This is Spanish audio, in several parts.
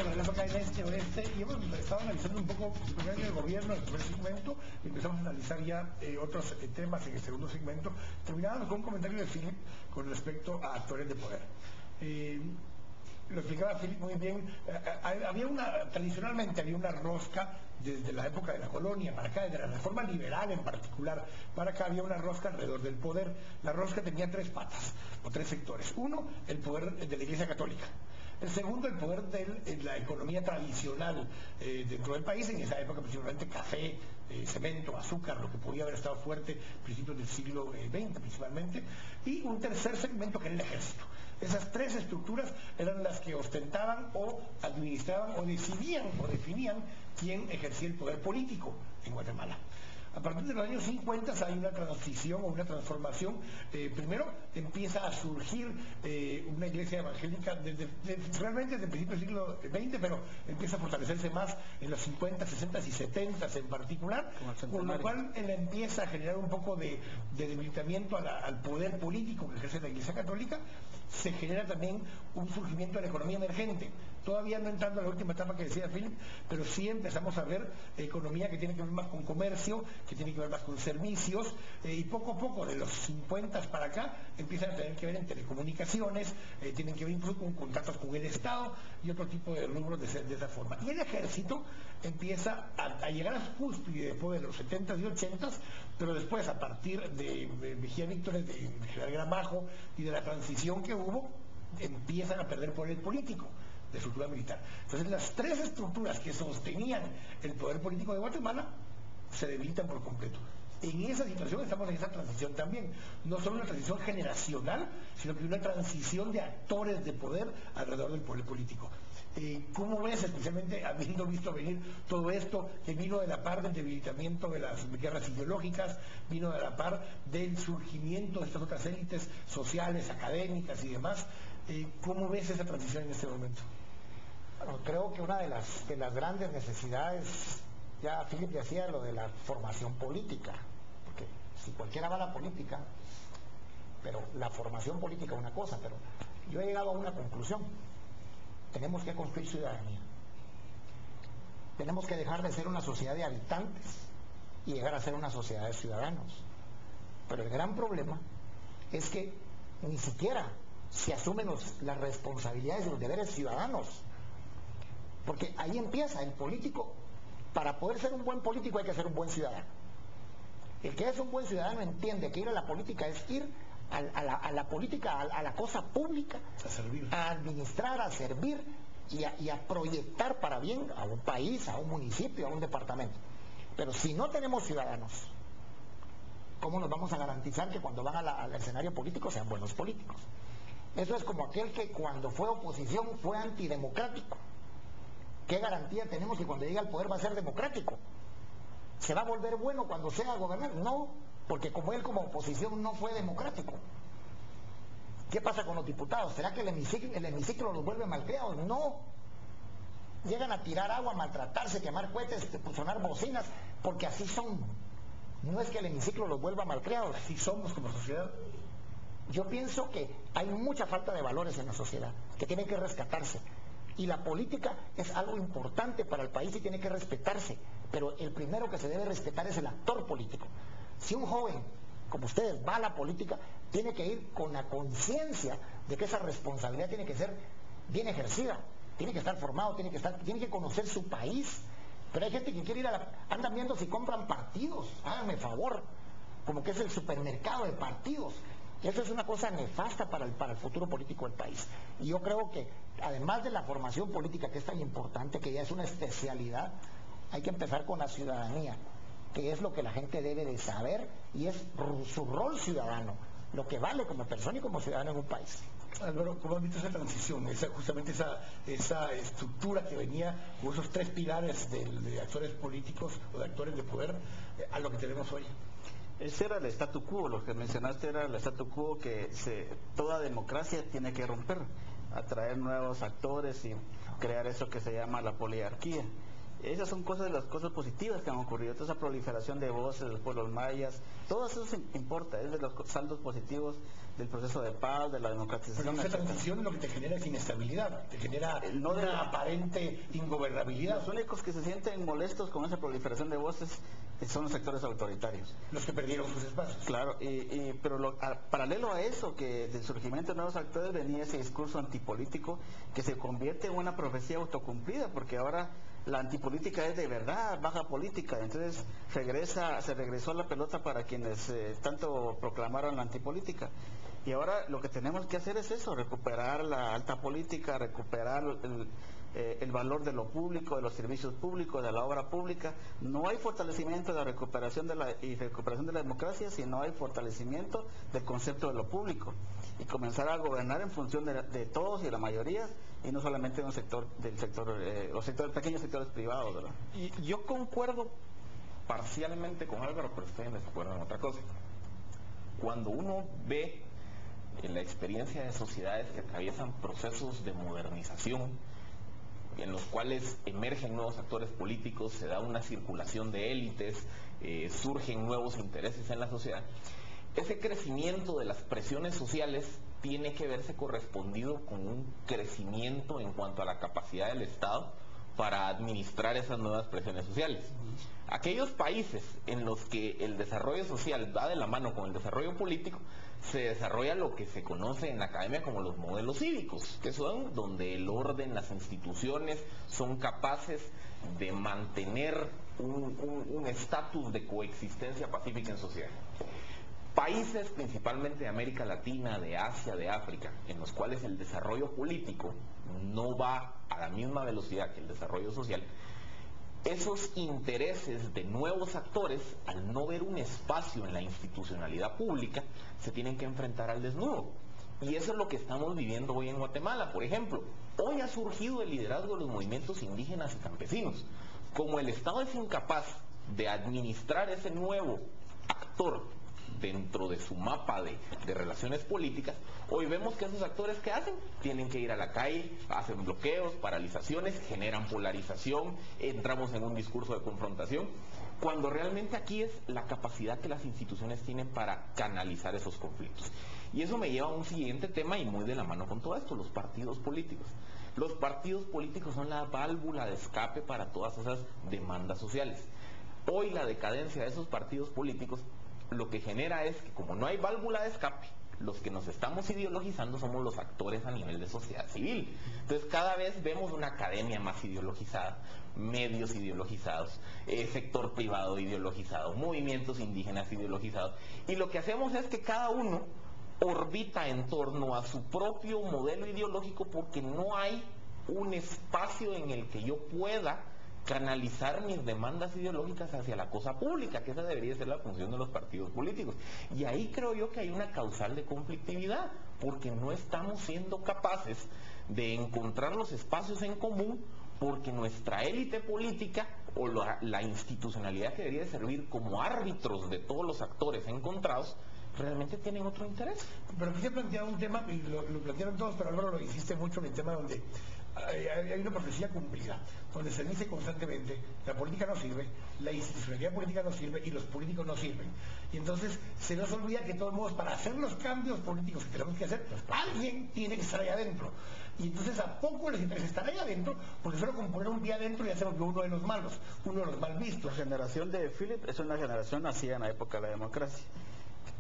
de la época del este-oeste y hemos estado analizando un poco primero el gobierno, el primer segmento, y empezamos a analizar ya otros temas en el segundo segmento. Terminábamos con un comentario de Philip con respecto a actores de poder. Lo explicaba Philip muy bien, tradicionalmente había una rosca desde la época de la colonia para acá, desde la reforma liberal en particular, para acá había una rosca alrededor del poder. La rosca tenía tres patas, o tres sectores. Uno, el poder de la Iglesia Católica. El segundo, el poder de la economía tradicional dentro del país, en esa época principalmente café, cemento, azúcar, lo que podía haber estado fuerte a principios del siglo XX principalmente, y un tercer segmento que era el ejército. Esas tres estructuras eran las que ostentaban o administraban o decidían o definían quién ejercía el poder político en Guatemala. A partir de los años 50 hay una transición o una transformación. Primero empieza a surgir una iglesia evangélica realmente desde el principio del siglo XX, pero empieza a fortalecerse más en los 50, 60 y 70 en particular, con lo cual él empieza a generar un poco de debilitamiento al poder político que ejerce la Iglesia Católica. Se genera también un surgimiento de la economía emergente, todavía no entrando a la última etapa que decía Philip, pero sí empezamos a ver economía que tiene que ver más con comercio, que tiene que ver más con servicios, y poco a poco de los 50 para acá empiezan a tener que ver en telecomunicaciones, tienen que ver incluso con contratos con el Estado y otro tipo de rubros de esa forma. Y el ejército empieza a llegar a su cúspide después de los 70 y 80, pero después a partir de Mejía Víctor, de General Gramajo y de la transición que hubo, empiezan a perder poder político de estructura militar. Entonces las tres estructuras que sostenían el poder político de Guatemala se debilitan por completo. En esa situación estamos en esa transición también, no solo una transición generacional, sino que una transición de actores de poder alrededor del poder político. ¿Cómo ves, especialmente habiendo visto venir todo esto que vino de la par del debilitamiento de las guerras ideológicas, vino de la par del surgimiento de estas otras élites sociales, académicas y demás? ¿Cómo ves esa transición en este momento? Bueno, creo que una de las grandes necesidades, ya Philip decía lo de la formación política, porque si cualquiera va a la política, pero la formación política es una cosa, pero yo he llegado a una conclusión: tenemos que construir ciudadanía, tenemos que dejar de ser una sociedad de habitantes y llegar a ser una sociedad de ciudadanos. Pero el gran problema es que ni siquiera se asumen las responsabilidades y los deberes ciudadanos, porque ahí empieza el político. Para poder ser un buen político hay que ser un buen ciudadano. El que es un buen ciudadano entiende que ir a la política es ir a la política, a la cosa pública, a servir, a administrar, a servir y a proyectar para bien a un país, a un municipio, a un departamento. Pero si no tenemos ciudadanos, ¿cómo nos vamos a garantizar que cuando van al escenario político sean buenos políticos? Eso es como aquel que cuando fue oposición fue antidemocrático. ¿Qué garantía tenemos que cuando llegue al poder va a ser democrático? ¿Se va a volver bueno cuando sea a gobernar? No, porque como él como oposición no fue democrático. ¿Qué pasa con los diputados? ¿Será que el hemiciclo los vuelve malcriados? No. Llegan a tirar agua, maltratarse, quemar cohetes, sonar bocinas, porque así son. No es que el hemiciclo los vuelva malcriados. Así somos como sociedad. Yo pienso que hay mucha falta de valores en la sociedad, que tienen que rescatarse. Y la política es algo importante para el país y tiene que respetarse, pero el primero que se debe respetar es el actor político. Si un joven como ustedes va a la política, tiene que ir con la conciencia de que esa responsabilidad tiene que ser bien ejercida, tiene que estar formado, tiene que conocer su país. Pero hay gente que quiere ir andan viendo si compran partidos, háganme favor, como que es el supermercado de partidos. Eso es una cosa nefasta para el futuro político del país. Y yo creo que, además de la formación política, que es tan importante, que ya es una especialidad, hay que empezar con la ciudadanía, que es lo que la gente debe de saber y es su rol ciudadano, lo que vale como persona y como ciudadano en un país. Álvaro, ¿cómo has visto esa transición, justamente esa estructura que venía con esos tres pilares de actores políticos o de actores de poder a lo que tenemos hoy? Ese era el statu quo, lo que mencionaste era el statu quo que toda democracia tiene que romper, atraer nuevos actores y crear eso que se llama la poliarquía. Esas son cosas de las cosas positivas que han ocurrido, toda esa proliferación de voces de los pueblos mayas, todo eso importa, es de los saldos positivos del proceso de paz, de la democratización. Pero esa transición lo que te genera es inestabilidad, te genera una aparente ingobernabilidad. Los únicos que se sienten molestos con esa proliferación de voces son los sectores autoritarios. Los que perdieron sus espacios. Claro, pero paralelo a eso, que del surgimiento de nuevos actores venía ese discurso antipolítico que se convierte en una profecía autocumplida, porque ahora la antipolítica es de verdad baja política, entonces se regresó la pelota para quienes tanto proclamaron la antipolítica. Y ahora lo que tenemos que hacer es eso, recuperar la alta política, recuperar el valor de lo público, de los servicios públicos, de la obra pública. No hay fortalecimiento de la recuperación de la democracia si no hay fortalecimiento del concepto de lo público, y comenzar a gobernar en función de todos y de la mayoría, y no solamente de un sector, los pequeños sectores privados, ¿verdad? Y yo concuerdo parcialmente con Álvaro, pero estoy en desacuerdo en otra cosa. Cuando uno ve en la experiencia de sociedades que atraviesan procesos de modernización, en los cuales emergen nuevos actores políticos, se da una circulación de élites, surgen nuevos intereses en la sociedad, ese crecimiento de las presiones sociales tiene que verse correspondido con un crecimiento en cuanto a la capacidad del Estado para administrar esas nuevas presiones sociales. Aquellos países en los que el desarrollo social va de la mano con el desarrollo político, se desarrolla lo que se conoce en la academia como los modelos cívicos, que son donde el orden, las instituciones son capaces de mantener un estatus de coexistencia pacífica en sociedad. Países principalmente de América Latina, de Asia, de África, en los cuales el desarrollo político no va a la misma velocidad que el desarrollo social, esos intereses de nuevos actores, al no ver un espacio en la institucionalidad pública, se tienen que enfrentar al desnudo. Y eso es lo que estamos viviendo hoy en Guatemala. Por ejemplo, hoy ha surgido el liderazgo de los movimientos indígenas y campesinos. Como el Estado es incapaz de administrar ese nuevo actor dentro de su mapa de relaciones políticas, hoy vemos que esos actores, ¿qué hacen? Tienen que ir a la calle, hacen bloqueos, paralizaciones, generan polarización, entramos en un discurso de confrontación, cuando realmente aquí es la capacidad que las instituciones tienen para canalizar esos conflictos. Y eso me lleva a un siguiente tema, y muy de la mano con todo esto, los partidos políticos. Los partidos políticos son la válvula de escape para todas esas demandas sociales. Hoy la decadencia de esos partidos políticos lo que genera es que, como no hay válvula de escape, los que nos estamos ideologizando somos los actores a nivel de sociedad civil. Entonces cada vez vemos una academia más ideologizada, medios ideologizados, sector privado ideologizado, movimientos indígenas ideologizados, y lo que hacemos es que cada uno orbita en torno a su propio modelo ideológico, porque no hay un espacio en el que yo pueda canalizar mis demandas ideológicas hacia la cosa pública, que esa debería ser la función de los partidos políticos. Y ahí creo yo que hay una causal de conflictividad, porque no estamos siendo capaces de encontrar los espacios en común, porque nuestra élite política o la institucionalidad que debería servir como árbitros de todos los actores encontrados, realmente tienen otro interés. Pero aquí se ha planteado un tema, y lo plantearon todos, pero Álvaro lo insiste mucho en el tema donde hay una profecía cumplida, donde se dice constantemente: la política no sirve, la institucionalidad política no sirve y los políticos no sirven. Y entonces se nos olvida que de todos modos, para hacer los cambios políticos que tenemos que hacer, alguien tiene que estar ahí adentro. Y entonces a poco les interesa estar ahí adentro, porque solo con poner un pie adentro ya hacemos uno de los malos, uno de los mal vistos. La generación de Philip es una generación nacida en la época de la democracia,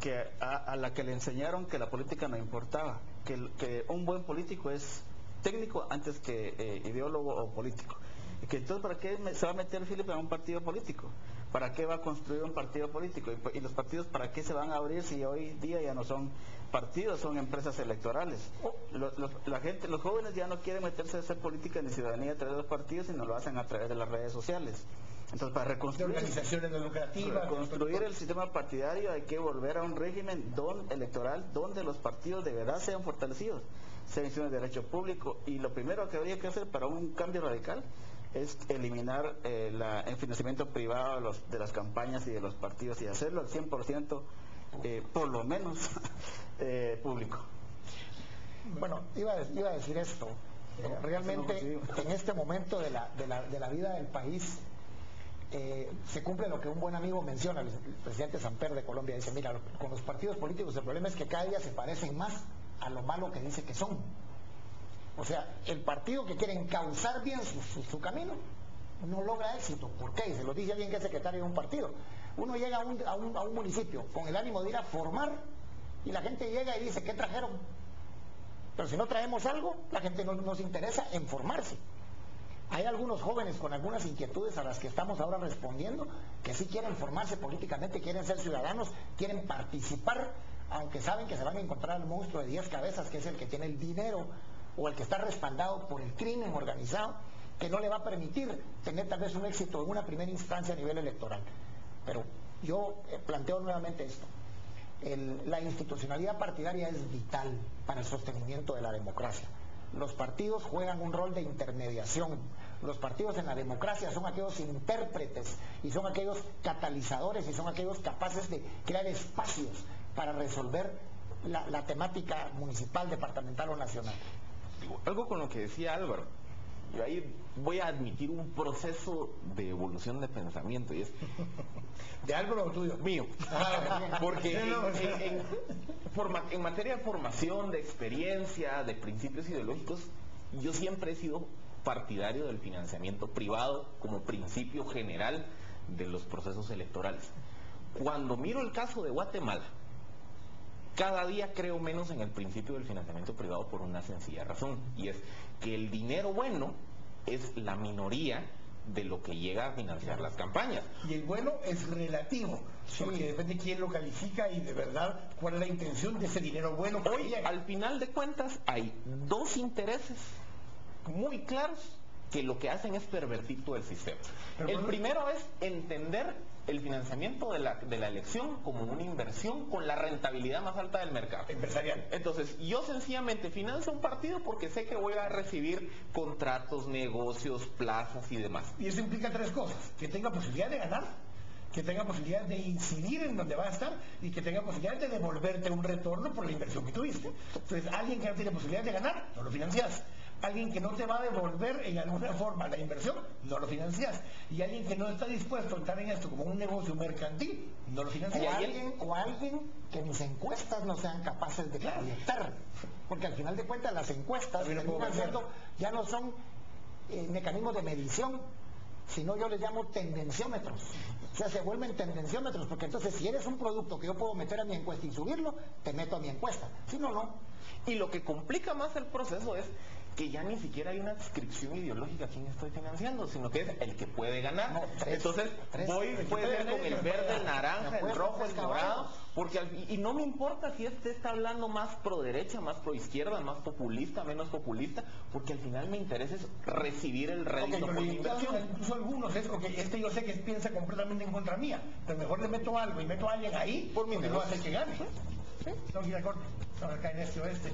que a la que le enseñaron que la política no importaba, que un buen político es técnico antes que ideólogo o político. Y que entonces, ¿para qué se va a meter Philip en un partido político? ¿Para qué va a construir un partido político? Y los partidos, ¿para qué se van a abrir si hoy día ya no son partidos, son empresas electorales? Los jóvenes ya no quieren meterse a hacer política ni ciudadanía a través de los partidos, sino lo hacen a través de las redes sociales. Entonces, para reconstruir el sistema partidario hay que volver a un régimen electoral donde los partidos de verdad sean fortalecidos, sean instituciones de derecho público, y lo primero que habría que hacer para un cambio radical es eliminar el financiamiento privado de las campañas y de los partidos, y hacerlo al 100% por lo menos público. Bueno, iba a decir esto. Realmente en este momento de la vida del país, se cumple lo que un buen amigo menciona, el presidente Samper de Colombia, dice, mira, con los partidos políticos el problema es que cada día se parecen más a lo malo que dice que son. O sea, el partido que quiere encauzar bien su camino no logra éxito. ¿Por qué? Se lo dice alguien que es secretario de un partido. Uno llega a un municipio con el ánimo de ir a formar y la gente llega y dice, ¿qué trajeron? Pero si no traemos algo, la gente no nos interesa en formarse. Hay algunos jóvenes con algunas inquietudes a las que estamos ahora respondiendo, que sí quieren formarse políticamente, quieren ser ciudadanos, quieren participar, aunque saben que se van a encontrar al monstruo de 10 cabezas, que es el que tiene el dinero o el que está respaldado por el crimen organizado, que no le va a permitir tener tal vez un éxito en una primera instancia a nivel electoral. Pero yo planteo nuevamente esto. La institucionalidad partidaria es vital para el sostenimiento de la democracia. Los partidos juegan un rol de intermediación. Los partidos en la democracia son aquellos intérpretes y son aquellos catalizadores y son aquellos capaces de crear espacios para resolver la temática municipal, departamental o nacional. Algo con lo que decía Álvaro, yo ahí voy a admitir un proceso de evolución de pensamiento y es... ¿De Álvaro o tuyo? Mío. Porque en materia de formación, de experiencia, de principios ideológicos, yo siempre he sido partidario del financiamiento privado como principio general de los procesos electorales. Cuando miro el caso de Guatemala, cada día creo menos en el principio del financiamiento privado por una sencilla razón, y es que el dinero bueno es la minoría de lo que llega a financiar las campañas. Y el bueno es relativo, porque depende de quién lo califica y de verdad cuál es la intención de ese dinero bueno. Hoy, al final de cuentas, hay dos intereses muy claros que lo que hacen es pervertir todo el sistema. El primero es entender el financiamiento de la elección como una inversión con la rentabilidad más alta del mercado empresarial. Entonces, yo sencillamente financio un partido porque sé que voy a recibir contratos, negocios, plazas y demás. Y eso implica tres cosas: que tenga posibilidad de ganar, que tenga posibilidad de incidir en donde va a estar y que tenga posibilidad de devolverte un retorno por la inversión que tuviste. Entonces, alguien que no tiene posibilidad de ganar, no lo financias. Alguien que no te va a devolver en alguna forma la inversión, no lo financias. Y alguien que no está dispuesto a entrar en esto como un negocio mercantil, no lo financias. O alguien que mis encuestas no sean capaces de proyectar. Porque al final de cuentas las encuestas terminan siendo, ya no son mecanismos de medición, sino yo les llamo tendenciómetros. O sea, se vuelven tendenciómetros, porque entonces si eres un producto que yo puedo meter a mi encuesta y subirlo, te meto a mi encuesta. Si no, no. Y lo que complica más el proceso es que ya ni siquiera hay una adscripción ideológica a quién estoy financiando, sino que es el que puede ganar. Entonces puede ser con el verde, el naranja, el rojo, el morado, porque y no me importa si este está hablando más pro derecha, más pro izquierda, más populista, menos populista, porque al final me interesa es recibir el rédito por mi inversión. Incluso algunos es, este yo sé que piensa completamente en contra mía, pero mejor le meto algo y meto a alguien ahí por mi porque negocio. no hace que gane. ¿Sí? No, quiero acá en este oeste.